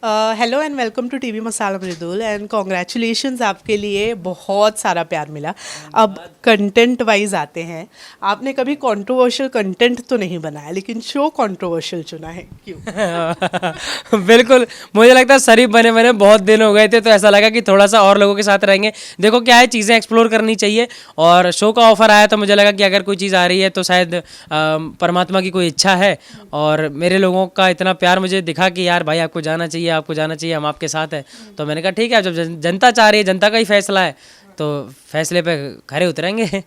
Hello and welcome to TV Masala Mridul and congratulations, आपके लिए बहुत सारा प्यार मिला। अब कंटेंट वाइज आते हैं, आपने कभी कंट्रोवर्शियल कंटेंट तो नहीं बनाया, लेकिन शो कंट्रोवर्शियल चुना है, क्यों? बिल्कुल। मुझे लगता है शरीफ बने बने बहुत दिन हो गए थे, तो ऐसा लगा कि थोड़ा सा और लोगों के साथ रहेंगे। देखो क्या है, चीज़ें एक्सप्लोर करनी चाहिए, और शो का ऑफर आया तो मुझे लगा कि अगर कोई चीज़ आ रही है तो शायद परमात्मा की कोई इच्छा है, और मेरे लोगों का इतना प्यार मुझे दिखा कि यार भाई आपको जाना चाहिए, हम आपके साथ हैं। तो मैंने कहा ठीक है, जब जनता चाह रही है, जनता का ही फैसला है, तो फैसले पे खरे उतरेंगे।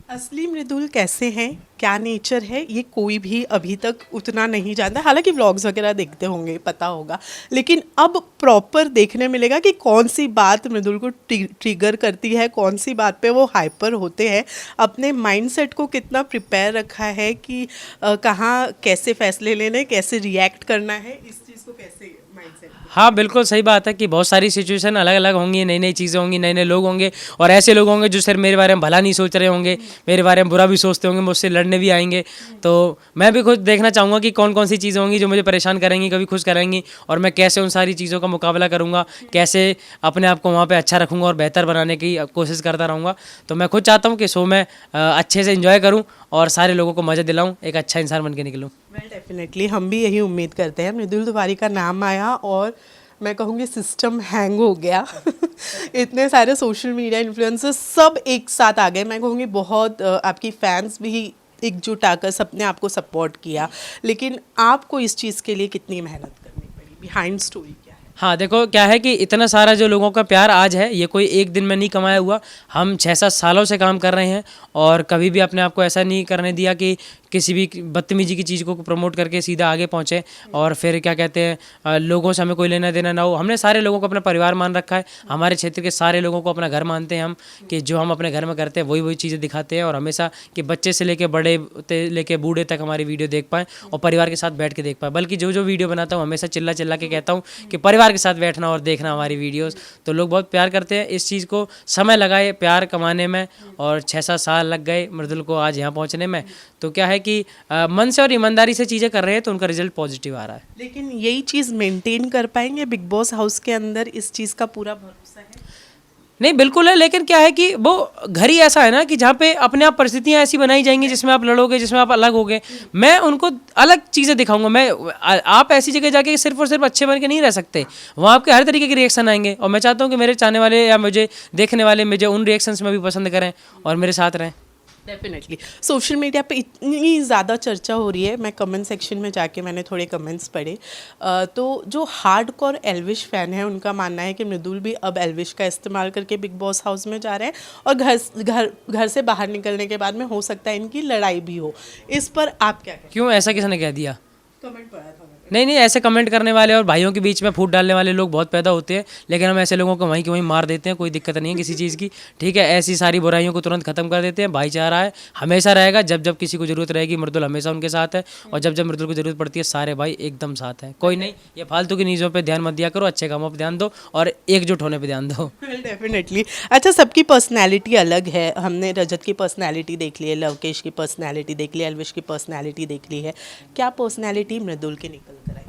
असली मृदुल कैसे हैं, क्या नेचर है, ये कोई भी अभी तक उतना नहीं जानता। हालांकि व्लॉग्स वगैरह देखते होंगे, पता होगा, लेकिन अब प्रॉपर देखने मिलेगा कि कौन सी बात मृदुल को ट्रिगर करती है, कौन सी बात पे वो हाइपर होते हैं, अपने माइंडसेट को कितना प्रिपेयर रखा है कि कहाँ कैसे फैसले लेने, कैसे रिएक्ट करना है, इस चीज़ को कैसे माइंडसेट। हाँ बिल्कुल सही बात है कि बहुत सारी सिचुएशन अलग अलग होंगी, नई नई चीज़ें होंगी, नए नए लोग होंगे, और ऐसे लोग होंगे जो सिर्फ मेरे बारे में भला नहीं सोच रहे होंगे, मेरे बारे में बुरा भी सोचते होंगे, मुझसे लड़ने भी आएंगे। तो मैं भी खुद देखना चाहूँगा कि कौन कौन सी चीज़ें होंगी जो मुझे परेशान करेंगी, कभी खुश करेंगी, और मैं कैसे उन सारी चीज़ों का मुकाबला करूँगा, कैसे अपने आप को वहाँ पर अच्छा रखूँगा और बेहतर बनाने की कोशिश करता रहूँगा। तो मैं खुद चाहता हूँ कि शो में अच्छे से इन्जॉय करूँ और सारे लोगों को मज़ा दिलाऊँ, एक अच्छा इंसान बन के निकलूँ। वेल डेफिनेटली हम भी यही उम्मीद करते हैं। मृदुल तिवारी का नाम आया और मैं कहूँगी सिस्टम हैंग हो गया। इतने सारे सोशल मीडिया इन्फ्लुएंसर्स सब एक साथ आ गए। मैं कहूँगी बहुत आपकी फैंस भी एकजुट आकर सबने आपको सपोर्ट किया, लेकिन आपको इस चीज़ के लिए कितनी मेहनत करनी पड़ी, बिहाइंड स्टोरी क्या है? हाँ देखो क्या है कि इतना सारा जो लोगों का प्यार आज है, ये कोई एक दिन में नहीं कमाया हुआ। हम 6-7 सालों से काम कर रहे हैं, और कभी भी अपने आप को ऐसा नहीं करने दिया कि किसी भी बदतमीजी की चीज़ को प्रमोट करके सीधा आगे पहुँचे, और फिर क्या कहते हैं लोगों से हमें कोई लेना देना ना हो। हमने सारे लोगों को अपना परिवार मान रखा है, हमारे क्षेत्र के सारे लोगों को अपना घर मानते हैं हम, कि जो हम अपने घर में करते हैं वही वही चीज़ें दिखाते हैं, और हमेशा कि बच्चे से लेके बड़े लेके बूढ़े तक हमारी वीडियो देख पाएँ और परिवार के साथ बैठ के देख पाएँ। बल्कि जो जो वीडियो बनाता हूँ हमेशा चिल्ला चिल्ला के कहता हूँ कि परिवार के साथ बैठना और देखना हमारी वीडियोस। तो लोग बहुत प्यार करते हैं इस चीज़ को, समय लगाए प्यार कमाने में, और 6-7 साल लग गए मृदुल को आज यहाँ पहुँचने में। तो क्या है कि मन से और ईमानदारी से चीज़ें कर रहे हैं तो उनका रिजल्ट पॉजिटिव आ रहा है। लेकिन यही चीज़ मेंटेन कर पाएंगे बिग बॉस हाउस के अंदर, इस चीज़ का पूरा भरोसा है? नहीं बिल्कुल है, लेकिन क्या है कि वो घर ही ऐसा है ना कि जहाँ पे अपने आप परिस्थितियाँ ऐसी बनाई जाएंगी जिसमें आप लड़ोगे, जिसमें आप अलग होगे। मैं उनको अलग चीज़ें दिखाऊंगा। आप ऐसी जगह जाके सिर्फ और सिर्फ अच्छे बन के नहीं रह सकते, वहाँ आपके हर तरीके के रिएक्शन आएंगे, और मैं चाहता हूँ कि मेरे चाहने वाले या मुझे देखने वाले मुझे उन रिएक्शंस में भी पसंद करें और मेरे साथ रहें। डेफिनेटली सोशल मीडिया पे इतनी ज़्यादा चर्चा हो रही है, मैं कमेंट सेक्शन में जाके मैंने थोड़े कमेंट्स पढ़े, तो जो हार्डकोर एल्विश फ़ैन है उनका मानना है कि मृदुल भी अब एल्विश का इस्तेमाल करके बिग बॉस हाउस में जा रहे हैं, और घर से बाहर निकलने के बाद में हो सकता है इनकी लड़ाई भी हो। इस पर आप क्या कहें? क्यों, ऐसा किसने कह दिया? कमेंट पढ़ा था मैंने। नहीं, ऐसे कमेंट करने वाले और भाइयों के बीच में फूट डालने वाले लोग बहुत पैदा होते हैं, लेकिन हम ऐसे लोगों को वहीं के वहीं मार देते हैं, कोई दिक्कत नहीं है किसी चीज़ की। ठीक है, ऐसी सारी बुराइयों को तुरंत खत्म कर देते हैं। भाईचारा है, हमेशा रहेगा। जब जब किसी को ज़रूरत रहेगी मृदुल हमेशा उनके साथ है, और जब जब मृदुल को ज़रूरत पड़ती है सारे भाई एकदम साथ हैं। कोई नहीं, ये फालतू की चीज़ों पर ध्यान मत दिया करो, अच्छे कामों पर ध्यान दो और एकजुट होने पर ध्यान दो। डेफिनेटली। अच्छा, सबकी पर्सनैलिटी अलग है। हमने रजत की पर्सनैलिटी देख ली है, लवकेश की पर्सनैलिटी देख ली है, एल्विश की पर्सनैलिटी देख ली है। क्या पर्सनैलिटी मृदुल की निकल कर आई?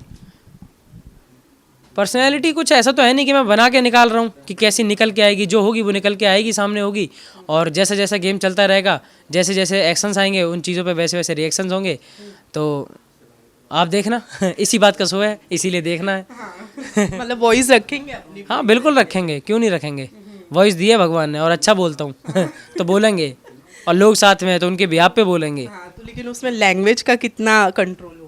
पर्सनैलिटी कुछ ऐसा तो है नहीं कि मैं बना के निकाल रहा हूँ कि कैसी निकल के आएगी, जो होगी वो निकल के आएगी, सामने होगी। और जैसे जैसे गेम चलता रहेगा, जैसे जैसे एक्शंस आएंगे उन चीज़ों पे वैसे वैसे रिएक्शंस होंगे। तो आप देखना। इसी बात का शो है, इसीलिए देखना है। मतलब वॉइस रखेंगे अपनी? हाँ बिल्कुल रखेंगे, क्यों नहीं रखेंगे। वॉइस दी है भगवान ने, और अच्छा बोलता हूँ तो बोलेंगे, और लोग साथ में हैं तो उनके बिहाफ पे बोलेंगे। हाँ, तो लेकिन उसमें लैंग्वेज का कितना कंट्रोल होगा?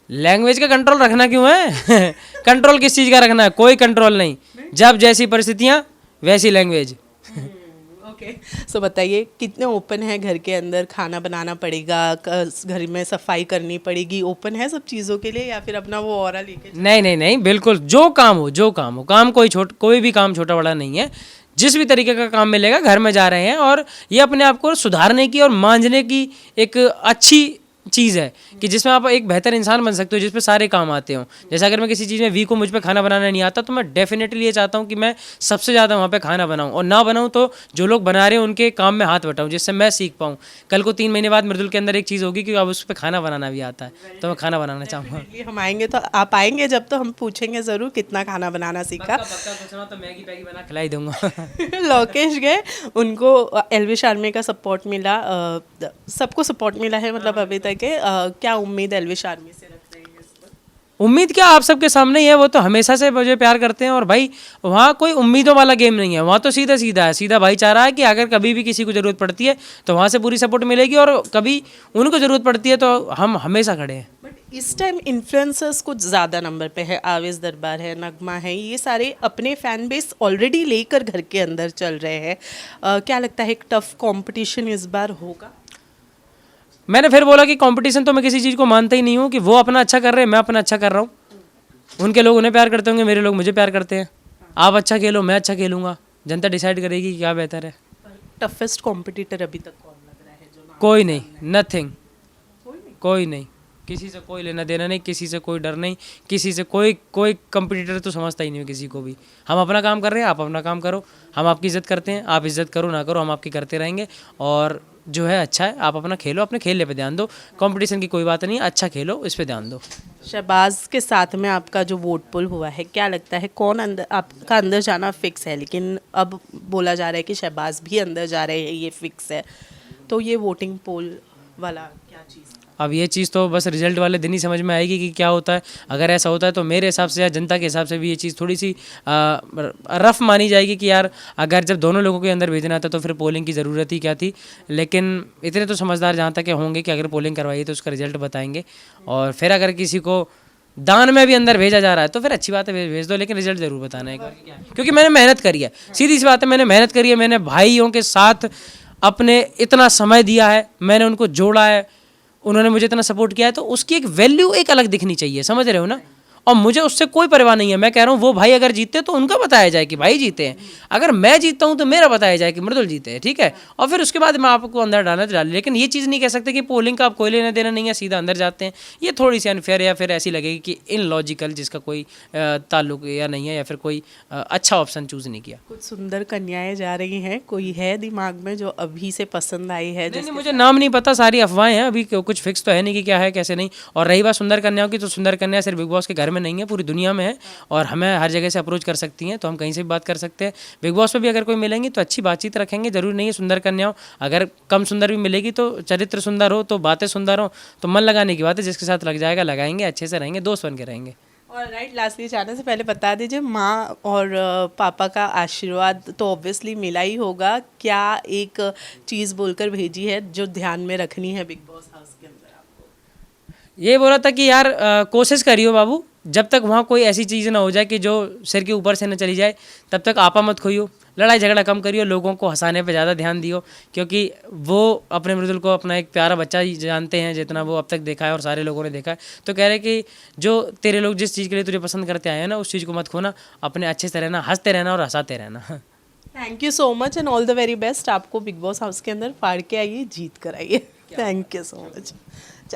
लैंग्वेज का कंट्रोल रखना क्यों है? कंट्रोल किस चीज़ का रखना है? कोई कंट्रोल नहीं, जब जैसी परिस्थितियाँ वैसी लैंग्वेज। ओके, सो बताइए कितने ओपन है घर के अंदर? खाना बनाना पड़ेगा, घर में सफाई करनी पड़ेगी, ओपन है सब चीज़ों के लिए, या फिर अपना वो ऑरा लेके? नहीं बिल्कुल, जो काम हो काम, कोई भी काम छोटा बड़ा नहीं है। जिस भी तरीके का काम मिलेगा घर में जा रहे हैं, और ये अपने आप को सुधारने की और मांझने की एक अच्छी चीज़ है कि जिसमें आप एक बेहतर इंसान बन सकते हो, जिसपे सारे काम आते हो। जैसे अगर मैं किसी चीज़ में वीक हूँ, मुझ पे खाना बनाना नहीं आता, तो मैं डेफिनेटली ये चाहता हूँ कि मैं सबसे ज़्यादा वहाँ पे खाना बनाऊँ, और ना बनाऊँ तो जो लोग बना रहे हैं उनके काम में हाथ बटाऊँ, जिससे मैं सीख पाऊँ। कल को 3 महीने बाद मृदुल के अंदर एक चीज़ होगी कि अब उस पर खाना बनाना भी आता है, तो मैं खाना बनाना चाहूँगा। Definitely हम आएंगे तो आप आएंगे जब, तो हम पूछेंगे ज़रूर कितना खाना बनाना सीखा। तो मैगी पैगी बना खिलाई दूंगा। लोकेश गए, उनको एलविश आर्मी का सपोर्ट मिला, सबको सपोर्ट मिला है मतलब अभी तक के। क्या उम्मीद एलविश आर्मी से रख रहे हैं इस वक्त? उम्मीद क्या, आप सबके सामने ही है, वो तो हमेशा से मुझे प्यार करते हैं। और भाई वहाँ कोई उम्मीदों वाला गेम नहीं है, वहाँ तो सीधा सीधा है, सीधा भाईचारा है कि अगर कभी भी किसी को ज़रूरत पड़ती है तो वहाँ से पूरी सपोर्ट मिलेगी, और कभी उनको ज़रूरत पड़ती है तो हम हमेशा खड़े हैं। बट इस टाइम इन्फ्लुएंसर्स कुछ ज़्यादा नंबर पे है, आवेश दरबार है, नगमा है, ये सारे अपने फैन बेस ऑलरेडी लेकर घर के अंदर चल रहे हैं। क्या लगता है एक टफ कंपटीशन इस बार होगा? मैंने फिर बोला कि कंपटीशन तो मैं किसी चीज़ को मानता ही नहीं हूँ, कि वो अपना अच्छा कर रहे हैं, मैं अपना अच्छा कर रहा हूँ। उनके लोग उन्हें प्यार करते होंगे, मेरे लोग मुझे प्यार करते हैं। आप अच्छा खेलो, मैं अच्छा खेलूँगा, जनता डिसाइड करेगी कि क्या बेहतर है। टफेस्ट कॉम्पिटिटर अभी तक कौन लग रहा है जो नाम? कोई नहीं, नथिंग, कोई नहीं। कोई नहीं, किसी से कोई लेना देना नहीं, किसी से कोई डर नहीं, किसी से कोई कोई कंपटीटर तो समझता ही नहीं है किसी को भी। हम अपना काम कर रहे हैं, आप अपना काम करो, हम आपकी इज्जत करते हैं, आप इज्जत करो ना करो, हम आपकी करते रहेंगे। और जो है अच्छा है, आप अपना खेलो, अपने खेलने पे ध्यान दो, कंपटीशन की कोई बात नहीं, अच्छा खेलो, इस पे ध्यान दो। शहबाज के साथ में आपका जो वोट पोल हुआ है, क्या लगता है कौन अंदर, आपका अंदर जाना फिक्स है, लेकिन अब बोला जा रहा है कि शहबाज भी अंदर जा रहे हैं, ये फिक्स है, तो ये वोटिंग पोल वाला क्या चीज़? अब ये चीज़ तो बस रिजल्ट वाले दिन ही समझ में आएगी कि क्या होता है। अगर ऐसा होता है तो मेरे हिसाब से या जनता के हिसाब से भी ये चीज़ थोड़ी सी रफ मानी जाएगी कि यार अगर जब दोनों लोगों के अंदर भेजना था तो फिर पोलिंग की ज़रूरत ही क्या थी। लेकिन इतने तो समझदार जहाँ तक होंगे कि अगर पोलिंग करवाई तो उसका रिजल्ट बताएंगे, और फिर अगर किसी को दान में भी अंदर भेजा जा रहा है तो फिर अच्छी बात है, भेज दो, लेकिन रिजल्ट ज़रूर बताना है, क्योंकि मैंने मेहनत करी है। सीधी सी बात है, मैंने मेहनत करी है, मैंने भाइयों के साथ अपने इतना समय दिया है, मैंने उनको जोड़ा है, उन्होंने मुझे इतना सपोर्ट किया है, तो उसकी एक वैल्यू एक अलग दिखनी चाहिए, समझ रहे हो ना। और मुझे उससे कोई परवाह नहीं है, मैं कह रहा हूँ वो भाई अगर जीते तो उनका बताया जाए कि भाई जीते हैं, अगर मैं जीतता हूँ तो मेरा बताया जाए कि मृदुल जीते हैं, ठीक है। और फिर उसके बाद मैं आपको अंदर डालना तो डाल, लेकिन ये चीज़ नहीं कह सकते कि पोलिंग का आप कोई लेना देना नहीं है, सीधा अंदर जाते हैं। ये थोड़ी सी अनफेयर या फिर ऐसी लगेगी कि इनलॉजिकल, जिसका कोई ताल्लुक या नहीं है, या फिर कोई अच्छा ऑप्शन चूज़ नहीं किया। कुछ सुंदर कन्याएं जा रही हैं, कोई है दिमाग में जो अभी से पसंद आई है? नहीं, मुझे नाम नहीं पता, सारी अफवाहें हैं, अभी कुछ फिक्स तो है नहीं कि क्या है कैसे नहीं। और रही बात सुंदर कन्याओं की, तो सुंदर कन्या सिर्फ बिग बॉस के घर में नहीं है, पूरी दुनिया में है, और हमें हर जगह से अप्रोच कर सकती हैं, तो हम कहीं से भी बात कर सकते हैं। बिग बॉस पे भी अगर कोई मिलेंगी तो अच्छी बातचीत रखेंगे, जरूरी नहीं है सुंदर कन्याओं, अगर कम सुंदर भी मिलेगी तो चरित्र सुंदर हो, तो बातें सुंदर हो, तो मन लगाने की बात है, जिसके साथ लग जाएगा लगाएंगे, अच्छे से रहेंगे, दोस्त बन के रहेंगे। और राइट, लास्टली जाने से पहले बता दीजिए, माँ और पापा का आशीर्वाद तो ऑब्वियसली मिला ही होगा, क्या एक चीज़ बोलकर भेजी है जो ध्यान में रखनी है बिग बॉस हाउस के अंदर आपको? ये बोला था कि यार कोशिश करियो बाबू, जब तक वहाँ कोई ऐसी चीज़ ना हो जाए कि जो सिर के ऊपर से न चली जाए, तब तक आपा मत खोइयो, लड़ाई झगड़ा कम करियो, लोगों को हंसाने पे ज़्यादा ध्यान दियो, क्योंकि वो अपने मृदुल को अपना एक प्यारा बच्चा ही जानते हैं, जितना वो अब तक देखा है और सारे लोगों ने देखा है। तो कह रहे कि जो तेरे लोग जिस चीज़ के लिए तुझे पसंद करते आए हैं ना, उस चीज़ को मत खोना, अपने अच्छे से रहना, हंसते रहना और हंसाते रहना। Thank you so much and all the very best. आपको बिग बॉस हाउस के अंदर फाड़ के आइए, जीत कर आइए। Thank you so much.